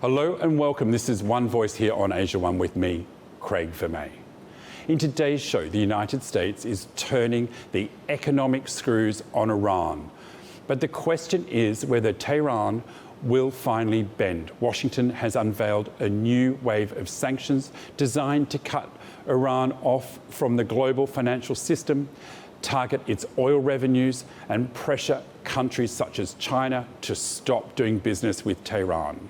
Hello and welcome. This is One Voice here on Asiaone with me, Craig Vermay. In today's show, the United States is turning the economic screws on Iran. But the question is whether Tehran will finally bend. Washington has unveiled a new wave of sanctions designed to cut Iran off from the global financial system, target its oil revenues, and pressure countries such as China to stop doing business with Tehran.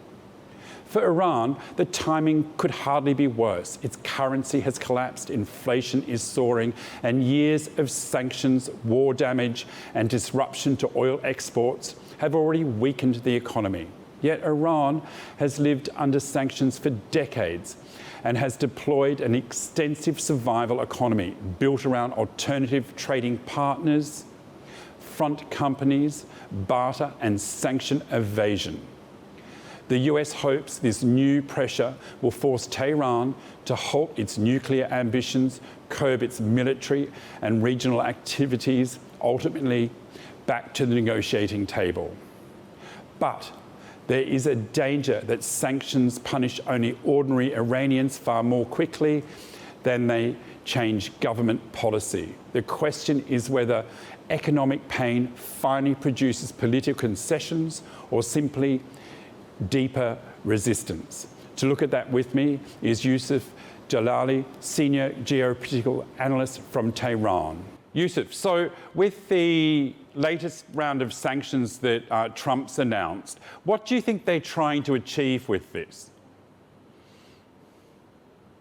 For Iran, the timing could hardly be worse. Its currency has collapsed, inflation is soaring, and years of sanctions, war damage, and disruption to oil exports have already weakened the economy. Yet Iran has lived under sanctions for decades and has deployed an extensive survival economy built around alternative trading partners, front companies, barter, and sanction evasion. The US hopes this new pressure will force Tehran to halt its nuclear ambitions, curb its military and regional activities, ultimately back to the negotiating table. But there is a danger that sanctions punish only ordinary Iranians far more quickly than they change government policy. The question is whether economic pain finally produces political concessions or simply deeper resistance. To look at that with me is Yusuf Jalali, senior geopolitical analyst from Tehran. Yusuf, so with the latest round of sanctions that Trump's announced, what do you think they're trying to achieve with this?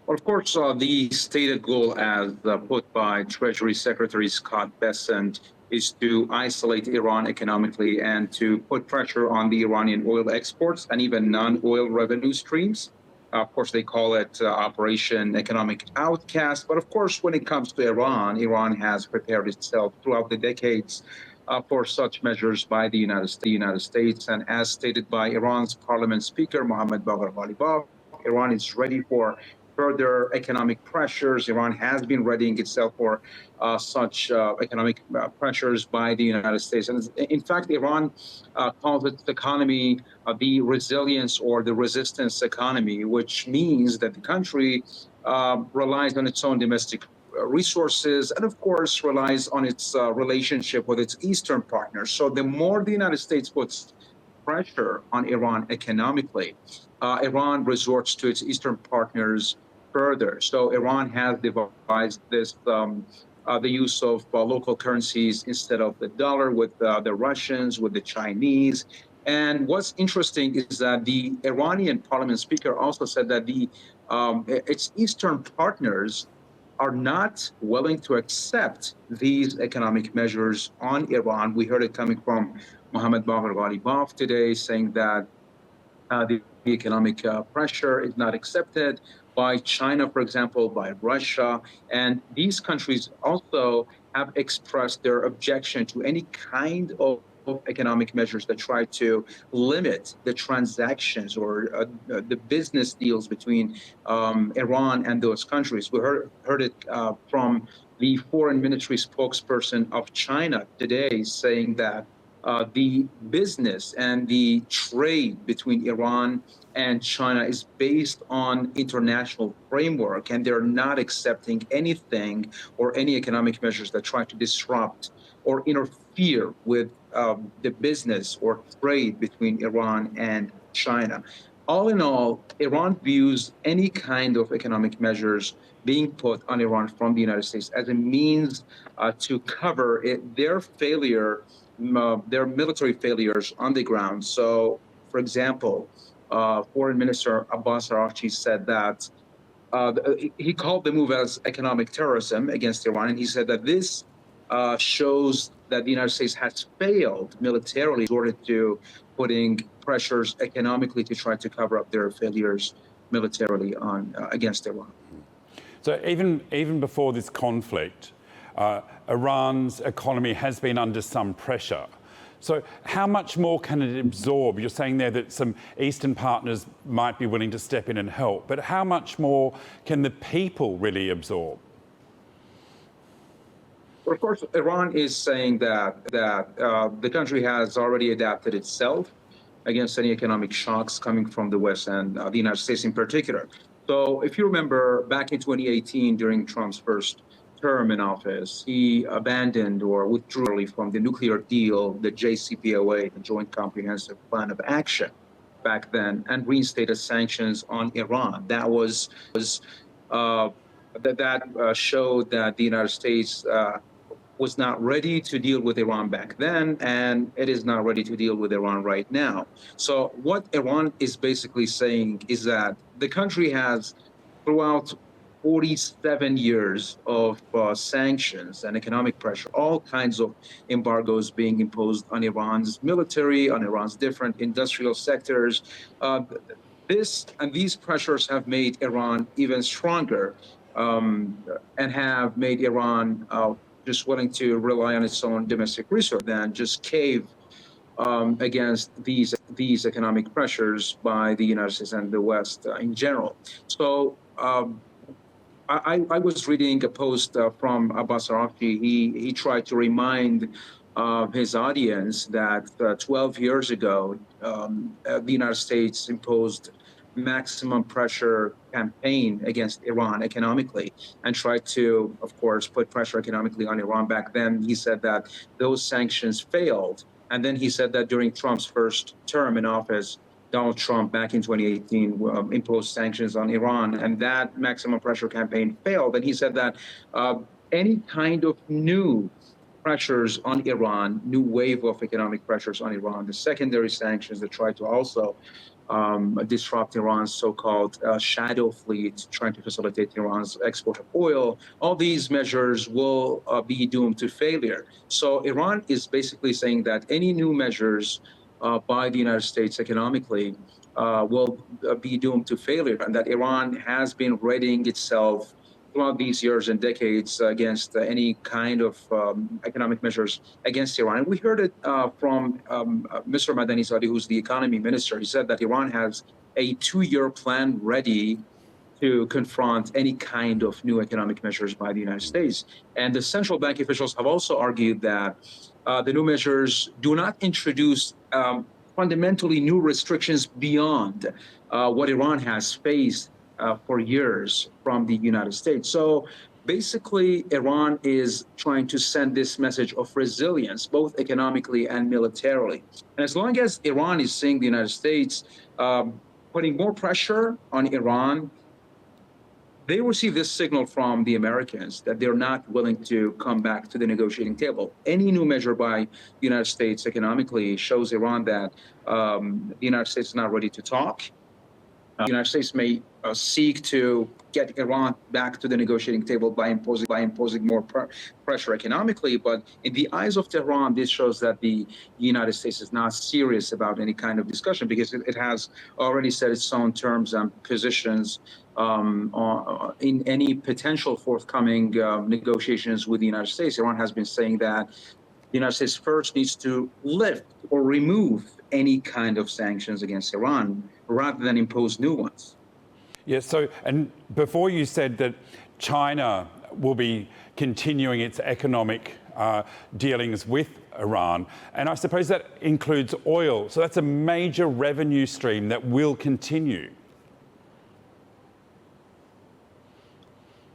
Well, of course, the stated goal as put by Treasury Secretary Scott Bessent is to isolate Iran economically and to put pressure on the Iranian oil exports and even non-oil revenue streams. Of course, they call it Operation Economic Outcast. But of course, when it comes to Iran, Iran has prepared itself throughout the decades for such measures by the United States. And as stated by Iran's parliament speaker, Mohammad Bagher Ghalibaf, Iran is ready for further economic pressures. Iran has been readying itself for such economic pressures by the United States. And in fact, Iran calls its economy the resilience or the resistance economy, which means that the country relies on its own domestic resources and, of course, relies on its relationship with its Eastern partners. So the more the United States puts pressure on Iran economically, Iran resorts to its Eastern partners further. So Iran has devised this, the use of local currencies instead of the dollar with the Russians, with the Chinese. And what's interesting is that the Iranian parliament speaker also said that its Eastern partners are not willing to accept these economic measures on Iran. We heard it coming from Mohammad Bagher Ghalibaf today, saying that the economic pressure is not accepted by China, for example, by Russia. And these countries also have expressed their objection to any kind of economic measures that try to limit the transactions or the business deals between Iran and those countries. We heard it from the foreign military spokesperson of China today, saying that the business and the trade between Iran and China is based on international framework, and they're not accepting anything or any economic measures that try to disrupt or interfere with the business or trade between Iran and China. All in all, Iran views any kind of economic measures being put on Iran from the United States as a means to cover their failure, their military failures on the ground. So, for example, Foreign Minister Abbas Araghchi said that he called the move as economic terrorism against Iran, and he said that this shows that the United States has failed militarily in order to putting pressures economically to try to cover up their failures militarily against Iran. So even before this conflict, Iran's economy has been under some pressure. So how much more can it absorb? You're saying there that some Eastern partners might be willing to step in and help, but how much more can the people really absorb? Well, of course, Iran is saying that the country has already adapted itself against any economic shocks coming from the West and the United States in particular. So if you remember back in 2018, during Trump's first term in office, he abandoned or withdrew from the nuclear deal, the JCPOA, the Joint Comprehensive Plan of Action, back then, and reinstated sanctions on Iran. That showed that the United States was not ready to deal with Iran back then, and it is not ready to deal with Iran right now. So what Iran is basically saying is that the country has, throughout 47 years of sanctions and economic pressure, all kinds of embargoes being imposed on Iran's military, on Iran's different industrial sectors. These pressures have made Iran even stronger, and have made Iran just willing to rely on its own domestic resources than just cave against these economic pressures by the United States and the West in general. So I was reading a post from Abbas Araghchi. He tried to remind his audience that 12 years ago, the United States imposed maximum pressure campaign against Iran economically and tried to, of course, put pressure economically on Iran. Back then, he said that those sanctions failed. And then he said that during Trump's first term in office, Donald Trump, back in 2018, imposed sanctions on Iran, and that maximum pressure campaign failed. And he said that any kind of new pressures on Iran, new wave of economic pressures on Iran, the secondary sanctions that try to also disrupt Iran's so-called shadow fleet, trying to facilitate Iran's export of oil. All these measures will be doomed to failure. So Iran is basically saying that any new measures by the United States economically will be doomed to failure, and that Iran has been readying itself throughout these years and decades against any kind of economic measures against Iran. And we heard it from Mr. Madani-Zadi, who's the economy minister. He said that Iran has a 2-year plan ready to confront any kind of new economic measures by the United States. And the central bank officials have also argued that the new measures do not introduce fundamentally new restrictions beyond what Iran has faced for years from the United States. So basically, Iran is trying to send this message of resilience, both economically and militarily. And as long as Iran is seeing the United States putting more pressure on Iran, they receive this signal from the Americans that they're not willing to come back to the negotiating table. Any new measure by the United States economically shows Iran that the United States is not ready to talk. The United States may seek to get Iran back to the negotiating table by imposing more pressure economically. But in the eyes of Tehran, this shows that the United States is not serious about any kind of discussion, because it has already set its own terms and positions in any potential forthcoming negotiations with the United States. Iran has been saying that the United States first needs to lift or remove any kind of sanctions against Iran rather than impose new ones. Yes, so, and before you said that China will be continuing its economic dealings with Iran, and I suppose that includes oil. So that's a major revenue stream that will continue.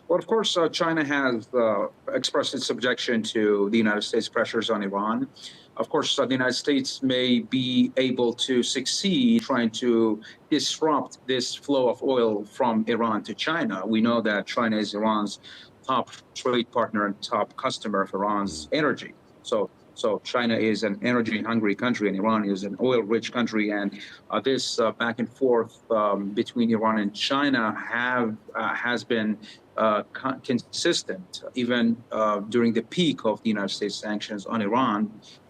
Well, of course, China has expressed its objection to the United States pressures on Iran. Of course, the United States may be able to succeed trying to disrupt this flow of oil from Iran to China. We know that China is Iran's top trade partner and top customer of Iran's energy. So China is an energy-hungry country, and Iran is an oil-rich country. And this back and forth between Iran and China has been consistent, even during the peak of the United States sanctions on Iran.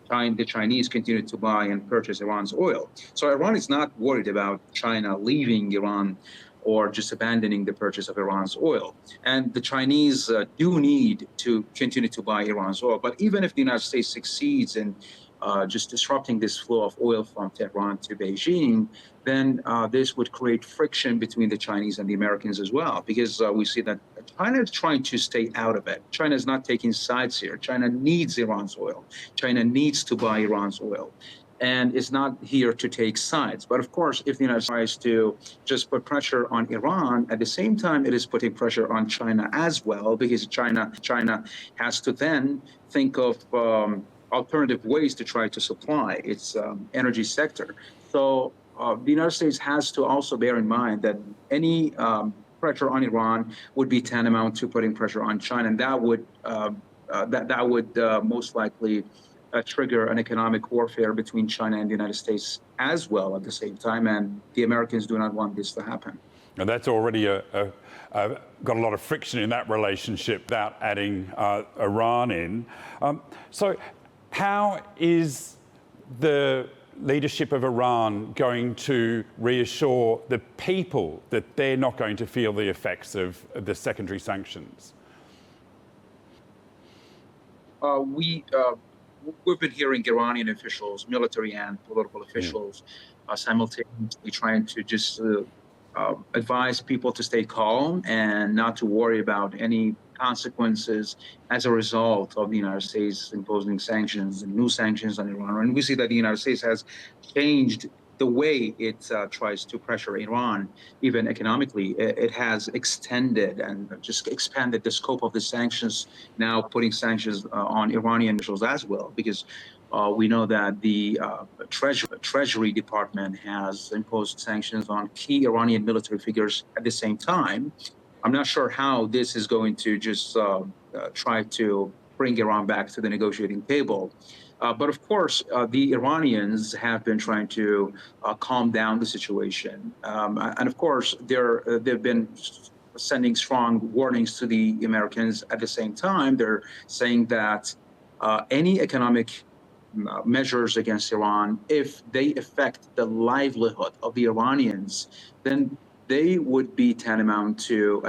The Chinese continue to buy and purchase Iran's oil. So Iran is not worried about China leaving Iran or just abandoning the purchase of Iran's oil. And the Chinese do need to continue to buy Iran's oil. But even if the United States succeeds in just disrupting this flow of oil from Tehran to Beijing, then this would create friction between the Chinese and the Americans as well, because we see that China is trying to stay out of it. China is not taking sides here. China needs Iran's oil. China needs to buy Iran's oil. and is not here to take sides. But of course, if the United States tries to just put pressure on Iran, at the same time, it is putting pressure on China as well, because China has to then think of alternative ways to try to supply its energy sector. So the United States has to also bear in mind that any pressure on Iran would be tantamount to putting pressure on China, and that would most likely trigger an economic warfare between China and the United States as well at the same time, and the Americans do not want this to happen. Now that's already got a lot of friction in that relationship without adding Iran in. So how is the leadership of Iran going to reassure the people that they're not going to feel the effects of the secondary sanctions? We've been hearing Iranian officials, military and political officials, simultaneously trying to just advise people to stay calm and not to worry about any consequences as a result of the United States imposing sanctions and new sanctions on Iran. And we see that the United States has changed the way it tries to pressure Iran, even economically. It has extended and just expanded the scope of the sanctions, now putting sanctions on Iranian officials as well, because we know that the Treasury Department has imposed sanctions on key Iranian military figures at the same time. I'm not sure how this is going to just try to bring Iran back to the negotiating table. But of course, the Iranians have been trying to calm down the situation. And of course, they've been sending strong warnings to the Americans at the same time. They're saying that any economic measures against Iran, if they affect the livelihood of the Iranians, then they would be tantamount to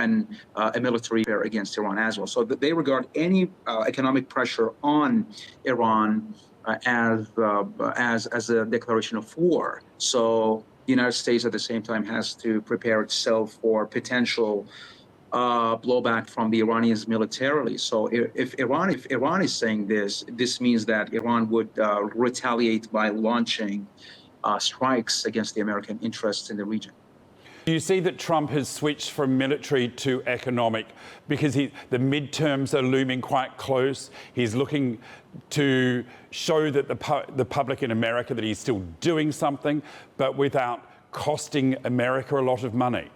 a military warfare against Iran as well. So they regard any economic pressure on Iran as a declaration of war. So the United States at the same time has to prepare itself for potential blowback from the Iranians militarily. So if Iran is saying this means that Iran would retaliate by launching strikes against the American interests in the region. Do you see that Trump has switched from military to economic because the midterms are looming quite close? He's looking to show that the public in America that he's still doing something, but without costing America a lot of money.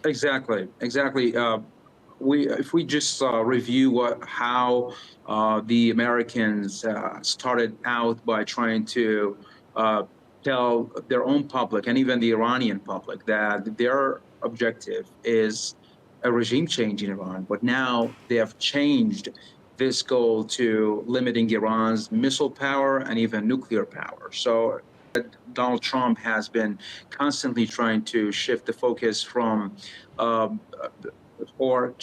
Exactly. If we just review how the Americans started out by trying to tell their own public and even the Iranian public that their objective is a regime change in Iran, but now they have changed this goal to limiting Iran's missile power and even nuclear power. So Donald Trump has been constantly trying to shift the focus from or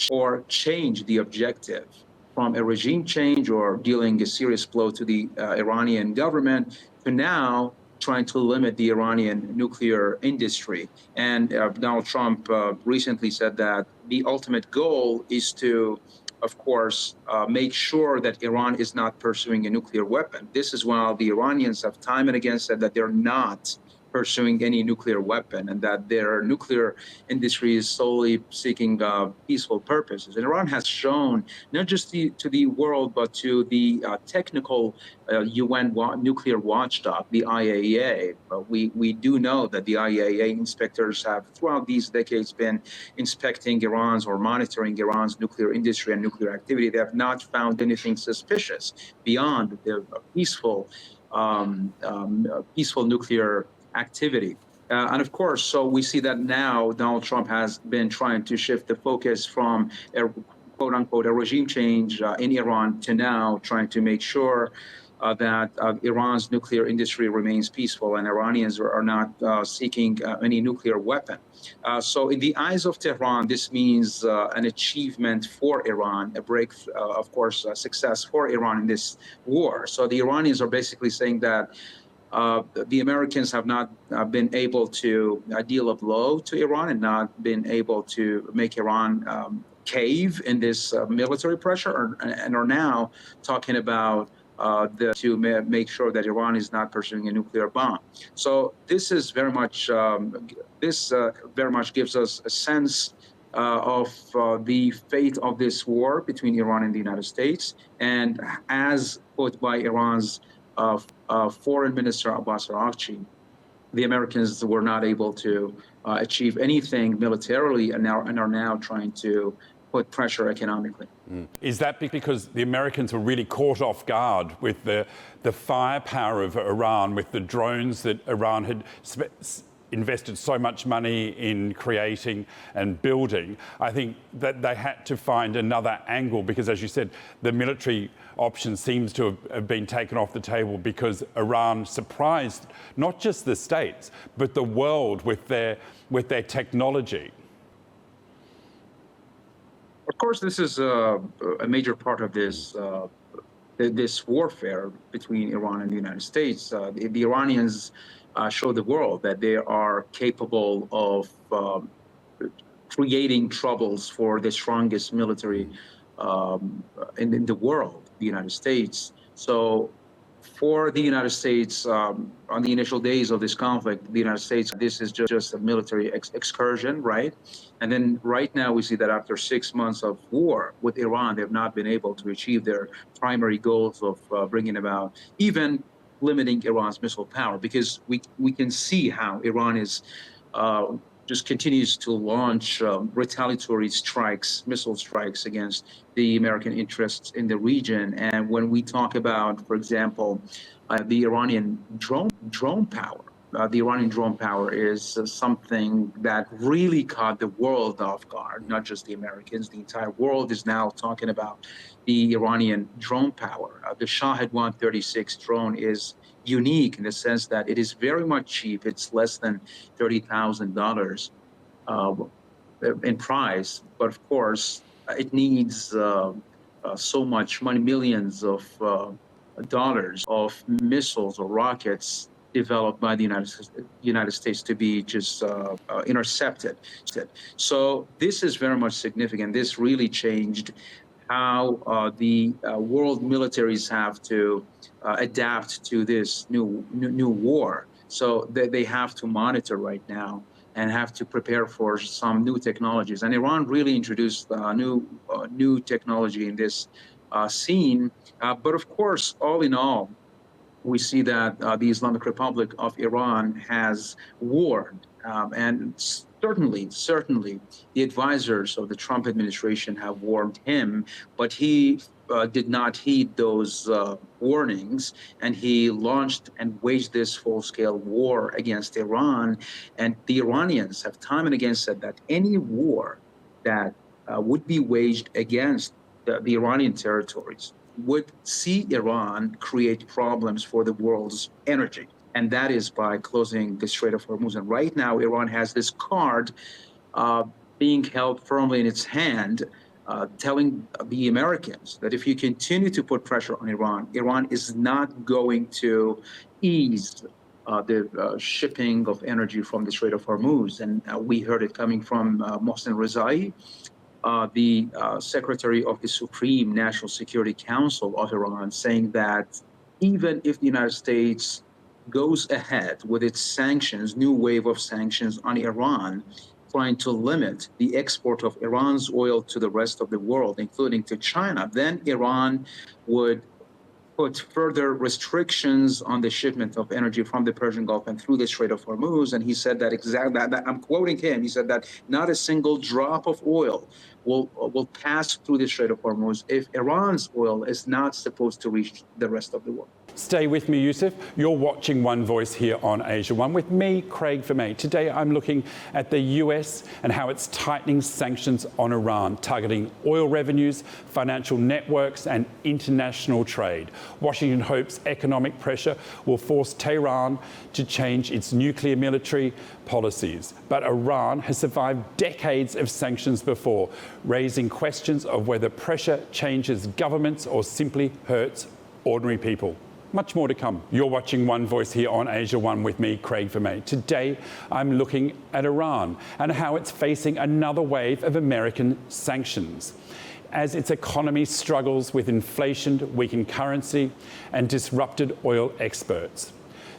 change the objective from a regime change or dealing a serious blow to the Iranian government to now trying to limit the Iranian nuclear industry. And Donald Trump recently said that the ultimate goal is to, of course, make sure that Iran is not pursuing a nuclear weapon. This is while the Iranians have time and again said that they're not pursuing any nuclear weapon and that their nuclear industry is solely seeking peaceful purposes. And Iran has shown, not just to the world, but to the technical UN nuclear watchdog, the IAEA. We do know that the IAEA inspectors have, throughout these decades, been inspecting Iran's or monitoring Iran's nuclear industry and nuclear activity. They have not found anything suspicious beyond the peaceful nuclear activity. And of course, so we see that now Donald Trump has been trying to shift the focus from a quote unquote a regime change in Iran to now trying to make sure that Iran's nuclear industry remains peaceful and Iranians are not seeking any nuclear weapon. So in the eyes of Tehran, this means an achievement for Iran, a breakthrough, of course, success for Iran in this war. So the Iranians are basically saying that the Americans have not been able to deal a blow to Iran and not been able to make Iran cave in this military pressure and are now talking about make sure that Iran is not pursuing a nuclear bomb. So this is very much very much gives us a sense of the fate of this war between Iran and the United States, and as put by Iran's Foreign Minister Abbas Araghchi, the Americans were not able to achieve anything militarily and are now trying to put pressure economically. Is that because the Americans were really caught off guard with the firepower of Iran, with the drones that Iran had invested so much money in creating and building? I think that they had to find another angle because, as you said, the military option seems to have been taken off the table because Iran surprised not just the States, but the world with their technology. Of course, this is a major part of this warfare between Iran and the United States. The Iranians show the world that they are capable of creating troubles for the strongest military in the world, the United States. So for the United States, on the initial days of this conflict, the United States, this is just a military excursion, right? And then right now we see that after 6 months of war with Iran, they have not been able to achieve their primary goals of bringing about, even limiting Iran's missile power, because we can see how Iran is just continues to launch retaliatory strikes, missile strikes against the American interests in the region. And when we talk about, for example, the Iranian drone power, the Iranian drone power is something that really caught the world off guard, not just the Americans. The entire world is now talking about the Iranian drone power. The Shahed 136 drone is unique in the sense that it is very much cheap. It's less than $30,000 in price, but of course it needs so much money, millions of dollars of missiles or rockets developed by the United States to be just intercepted. So this is very much significant. This really changed how the world militaries have to adapt to this new war. So they have to monitor right now and have to prepare for some new technologies. And Iran really introduced new technology in this scene. But of course, all in all, we see that the Islamic Republic of Iran has warned, and certainly the advisors of the Trump administration have warned him, but he did not heed those warnings, and he launched and waged this full-scale war against Iran. And the Iranians have time and again said that any war that would be waged against the Iranian territories would see Iran create problems for the world's energy. And that is by closing the Strait of Hormuz. And right now, Iran has this card being held firmly in its hand, telling the Americans that if you continue to put pressure on Iran, Iran is not going to ease the shipping of energy from the Strait of Hormuz. And we heard it coming from Mohsen Rezai, the Secretary of the Supreme National Security Council of Iran, saying that even if the United States goes ahead with its sanctions, new wave of sanctions on Iran, trying to limit the export of Iran's oil to the rest of the world, including to China, then Iran would put further restrictions on the shipment of energy from the Persian Gulf and through the Strait of Hormuz. And he said that I'm quoting him, he said that not a single drop of oil will pass through the Strait of Hormuz if Iran's oil is not supposed to reach the rest of the world. Stay with me, Yusuf. You're watching One Voice here on Asia One with me, Craig Vermay. Today, I'm looking at the US and how it's tightening sanctions on Iran, targeting oil revenues, financial networks, and international trade. Washington hopes economic pressure will force Tehran to change its nuclear military policies. But Iran has survived decades of sanctions before, raising questions of whether pressure changes governments or simply hurts ordinary people. Much more to come. You're watching One Voice here on Asia One with me, Craig Vermay. Today, I'm looking at Iran and how it's facing another wave of American sanctions. as its economy struggles with inflation, weakened currency, and disrupted oil exports.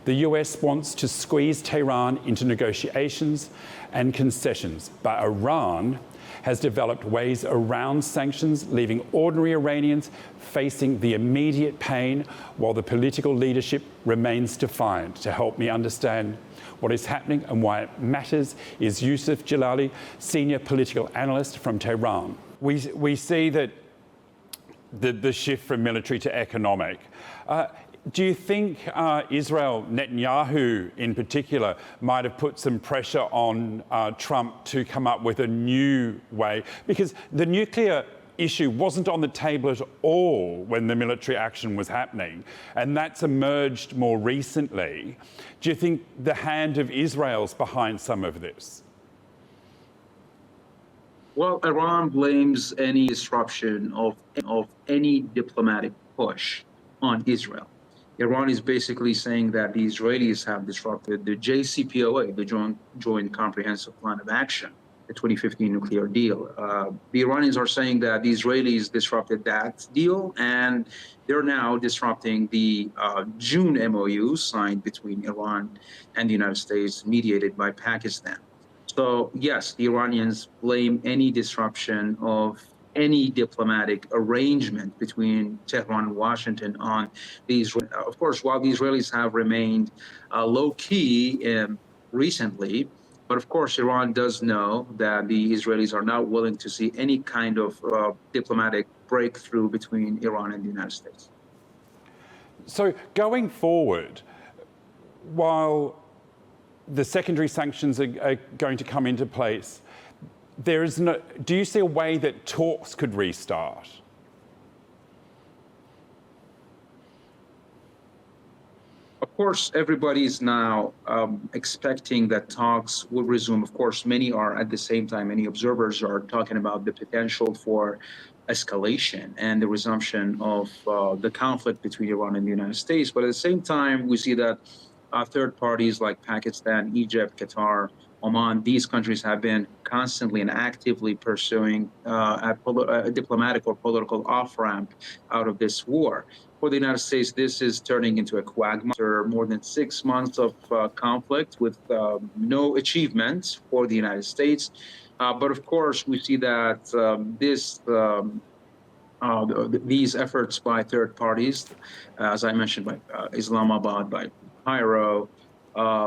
The US wants to squeeze Tehran into negotiations and concessions, but Iran has developed ways around sanctions, leaving ordinary Iranians facing the immediate pain while the political leadership remains defiant. To help me understand what is happening and why it matters is Yusuf Jalali, senior political analyst from Tehran. We see that the shift from military to economic. Do you think Israel, Netanyahu in particular, might have put some pressure on Trump to come up with a new way? Because the nuclear issue wasn't on the table at all when the military action was happening, and that's emerged more recently. Do you think the hand of Israel's behind some of this? Well, Iran blames any disruption of any diplomatic push on Israel. Iran is basically saying that the Israelis have disrupted the JCPOA, the Joint Comprehensive Plan of Action, the 2015 nuclear deal. The Iranians are saying that the Israelis disrupted that deal, and they're now disrupting the June MOU signed between Iran and the United States, mediated by Pakistan. So, yes, the Iranians blame any disruption of any diplomatic arrangement between Tehran and Washington on the Israel. Of course, while the Israelis have remained low-key recently, but of course, Iran does know that the Israelis are not willing to see any kind of diplomatic breakthrough between Iran and the United States. So going forward, while the secondary sanctions are going to come into place, do you see a way that talks could restart? Of course, everybody is now expecting that talks will resume. Of course, many are at the same time, many observers are talking about the potential for escalation and the resumption of the conflict between Iran and the United States. But at the same time, we see that third parties like Pakistan, Egypt, Qatar, Oman, these countries have been constantly and actively pursuing a diplomatic or political off-ramp out of this war. For the United States, this is turning into a quagmire. More than 6 months of conflict with no achievement for the United States. But of course, we see that these efforts by third parties, as I mentioned, by Islamabad, by Cairo,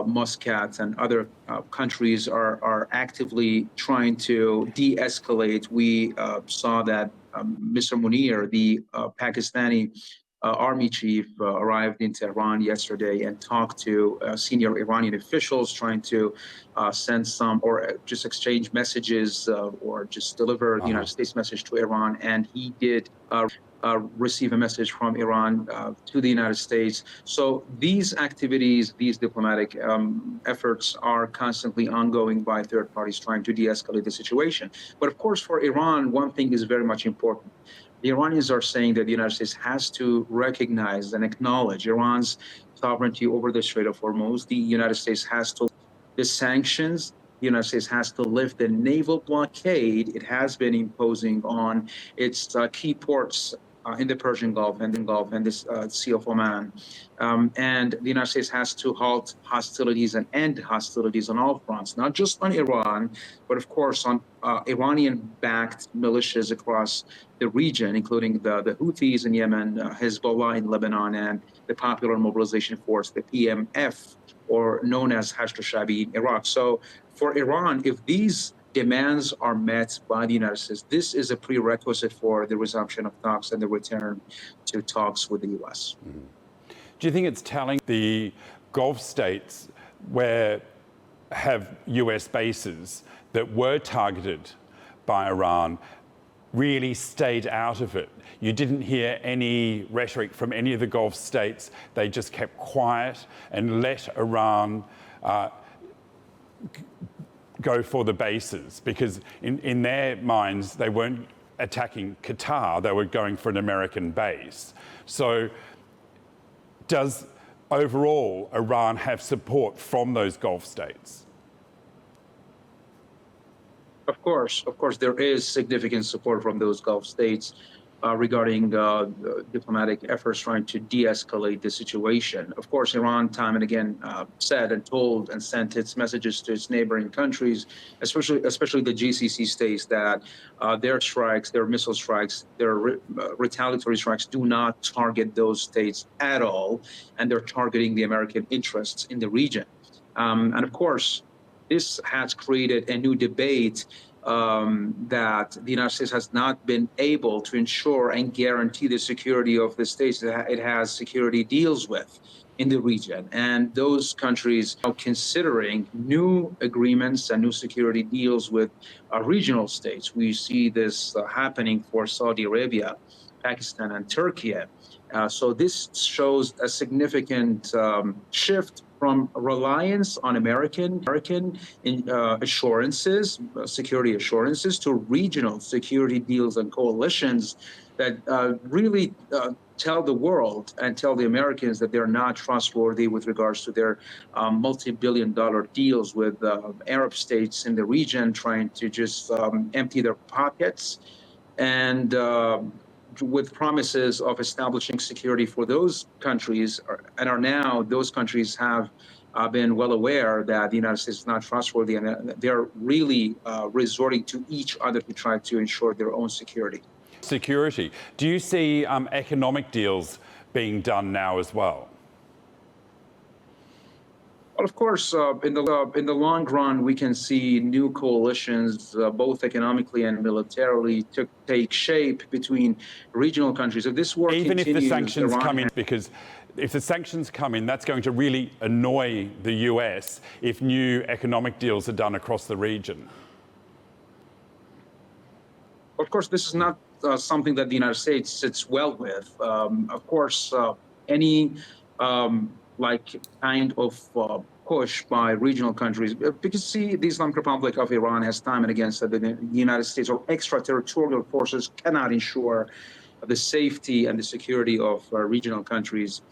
Muscat, and other countries are actively trying to de-escalate. We saw that Mr. Munir, the Pakistani army chief, arrived in Tehran yesterday and talked to senior Iranian officials, trying to send some or just exchange messages or just deliver the United States message to Iran. And he did receive a message from Iran to the United States. So these activities, these diplomatic efforts are constantly ongoing by third parties trying to de-escalate the situation. But of course, for Iran, one thing is very much important. The Iranians are saying that the United States has to recognize and acknowledge Iran's sovereignty over the Strait of Hormuz. The United States has to the sanctions. The United States has to lift the naval blockade it has been imposing on its key ports in the Persian Gulf and the Sea of Oman. And the United States has to halt hostilities and end hostilities on all fronts, not just on Iran, but of course on Iranian-backed militias across the region, including the Houthis in Yemen, Hezbollah in Lebanon, and the Popular Mobilization Force, the PMF, or known as Hashd al-Sha'bi in Iraq. So for Iran, if these demands are met by the United States, this is a prerequisite for the resumption of talks and the return to talks with the U.S. Do you think it's telling the Gulf states where have U.S. bases that were targeted by Iran really stayed out of it? You didn't hear any rhetoric from any of the Gulf states. They just kept quiet and let Iran go for the bases, because in their minds, they weren't attacking Qatar, they were going for an American base. So does overall Iran have support from those Gulf states? Of course, there is significant support from those Gulf states regarding diplomatic efforts trying to de-escalate the situation. Of course, Iran, time and again, said and told and sent its messages to its neighboring countries, especially the GCC states, that their strikes, their missile strikes, their retaliatory strikes do not target those states at all, and they're targeting the American interests in the region. And of course, this has created a new debate that the United States has not been able to ensure and guarantee the security of the states that it has security deals with in the region. And those countries are considering new agreements and new security deals with regional states. We see this happening for Saudi Arabia, Pakistan, and Turkey. So this shows a significant shift from reliance on American assurances, security assurances, to regional security deals and coalitions that really tell the world and tell the Americans that they're not trustworthy with regards to their multi-billion-dollar deals with Arab states in the region, trying to just empty their pockets, and with promises of establishing security for those countries, and are now, those countries have been well aware that the United States is not trustworthy, and they're really resorting to each other to try to ensure their own security. Security. Do you see economic deals being done now as well? Well, of course, in the long run, we can see new coalitions, both economically and militarily, to take shape between regional countries. If this war even continues, if the sanctions Iran come in, because if the sanctions come in, that's going to really annoy the US if new economic deals are done across the region. Of course, this is not something that the United States sits well with. Of course, any kind of push by regional countries, because see, the Islamic Republic of Iran has time and again said that the United States or extraterritorial forces cannot ensure the safety and the security of regional countries,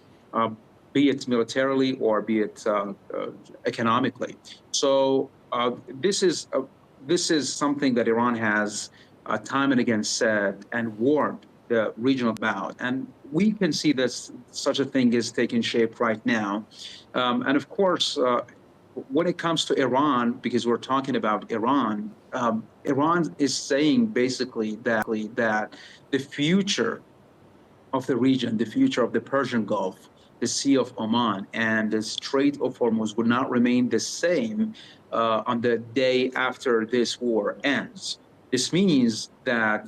be it militarily or be it economically. So this is something that Iran has time and again said and warned the regional about, and we can see that such a thing is taking shape right now. And of course, when it comes to Iran, because we're talking about Iran, Iran is saying basically that the future of the region, the future of the Persian Gulf, the Sea of Oman, and the Strait of Hormuz would not remain the same on the day after this war ends. This means that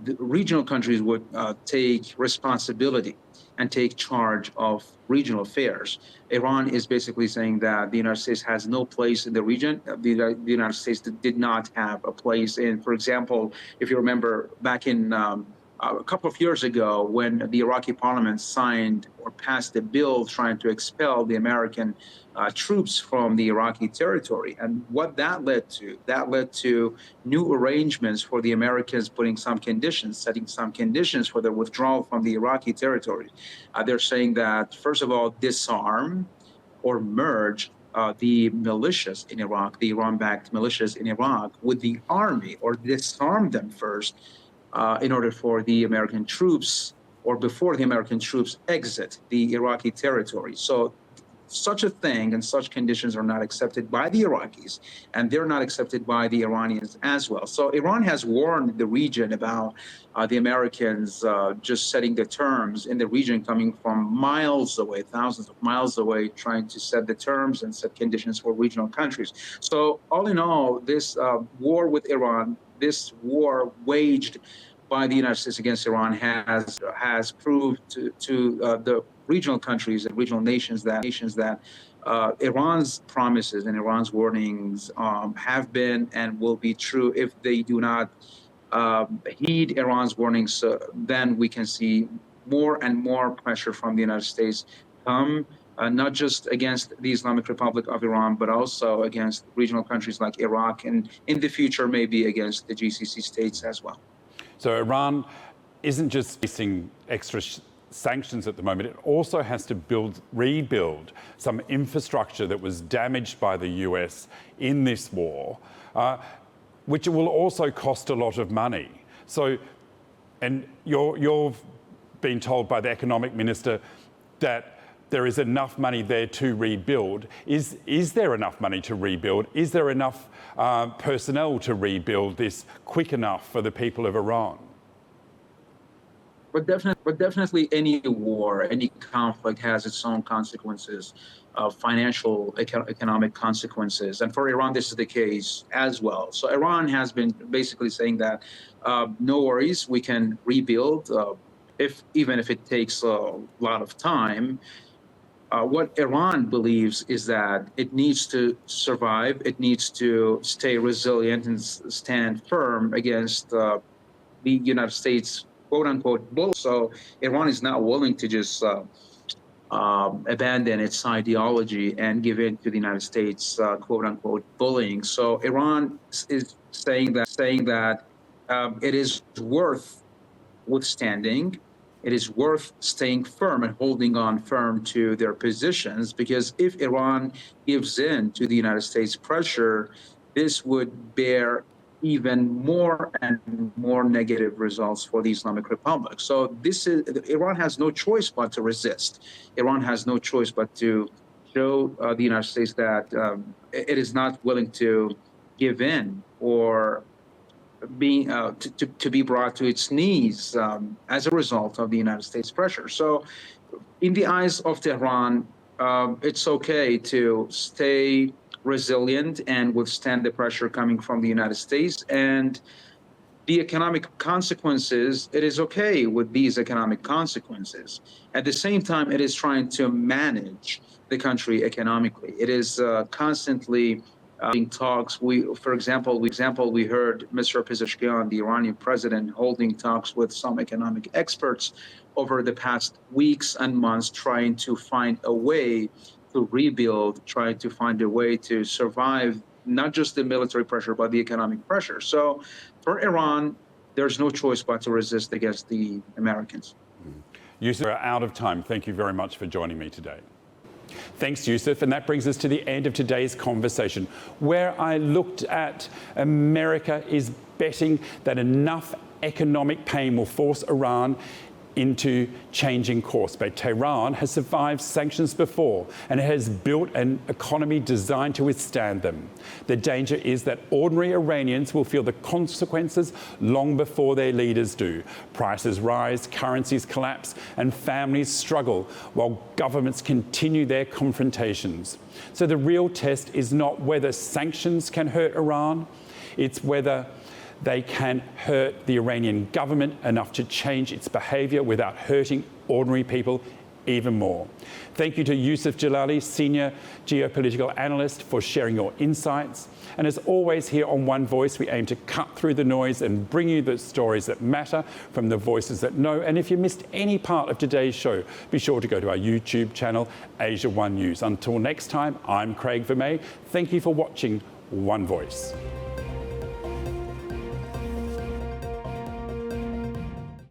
the regional countries would take responsibility and take charge of regional affairs. Iran is basically saying that the United States has no place in the region. The United States did not have a place in, for example, if you remember back in a couple of years ago when the Iraqi parliament signed or passed a bill trying to expel the American troops from the Iraqi territory. And what that led to new arrangements for the Americans putting some conditions, setting some conditions for the withdrawal from the Iraqi territory. They're saying that, first of all, disarm or merge the militias in Iraq, the Iran-backed militias in Iraq, with the army, or disarm them first in order for the American troops, or before the American troops exit the Iraqi territory. So such a thing and such conditions are not accepted by the Iraqis, and they're not accepted by the Iranians as well. So Iran has warned the region about the Americans just setting the terms in the region, coming from miles away, thousands of miles away, trying to set the terms and set conditions for regional countries. So all in all, this war with Iran, this war waged by the United States against Iran has proved to the regional countries and regional nations that Iran's promises and Iran's warnings have been and will be true. If they do not heed Iran's warnings, then we can see more and more pressure from the United States come, not just against the Islamic Republic of Iran, but also against regional countries like Iraq, and in the future, maybe against the GCC states as well. So Iran isn't just facing extra sanctions at the moment, it also has to rebuild some infrastructure that was damaged by the US in this war. which will also cost a lot of money. So, and you're being told by the economic minister that there is enough money there to rebuild. Is there enough money to rebuild? Is there enough personnel to rebuild this quick enough for the people of Iran? But definitely any war, any conflict has its own consequences, financial, economic consequences. And for Iran, this is the case as well. So Iran has been basically saying that no worries, we can rebuild, even if it takes a lot of time. What Iran believes is that it needs to survive, it needs to stay resilient and stand firm against the United States, quote-unquote, bull. So Iran is not willing to just abandon its ideology and give in to the United States, quote-unquote, bullying. So Iran is saying that it is worth withstanding. It is worth staying firm and holding on firm to their positions, because if Iran gives in to the United States pressure, this would bear even more and more negative results for the Islamic Republic. So Iran has no choice but to resist. Iran has no choice but to show the United States that it is not willing to give in or to be brought to its knees as a result of the United States pressure. So in the eyes of Tehran, it's okay to stay resilient and withstand the pressure coming from the United States. And the economic consequences, it is okay with these economic consequences. At the same time, it is trying to manage the country economically. It is constantly in talks. For example, we heard Mr. Pezeshkian, the Iranian president, holding talks with some economic experts over the past weeks and months, trying to find a way to rebuild, trying to find a way to survive not just the military pressure, but the economic pressure. So for Iran, there's no choice but to resist against the Americans. Yusuf, we're out of time. Thank you very much for joining me today. Thanks, Yusuf. And that brings us to the end of today's conversation, where I looked at America is betting that enough economic pain will force Iran into changing course. But Tehran has survived sanctions before, and it has built an economy designed to withstand them. The danger is that ordinary Iranians will feel the consequences long before their leaders do. Prices rise, currencies collapse, and families struggle while governments continue their confrontations. So the real test is not whether sanctions can hurt Iran, it's whether they can hurt the Iranian government enough to change its behaviour without hurting ordinary people even more. Thank you to Yusuf Jalali, Senior Geopolitical Analyst, for sharing your insights. And as always, here on One Voice, we aim to cut through the noise and bring you the stories that matter from the voices that know. And if you missed any part of today's show, be sure to go to our YouTube channel, Asia One News. Until next time, I'm Craig Vermay. Thank you for watching One Voice.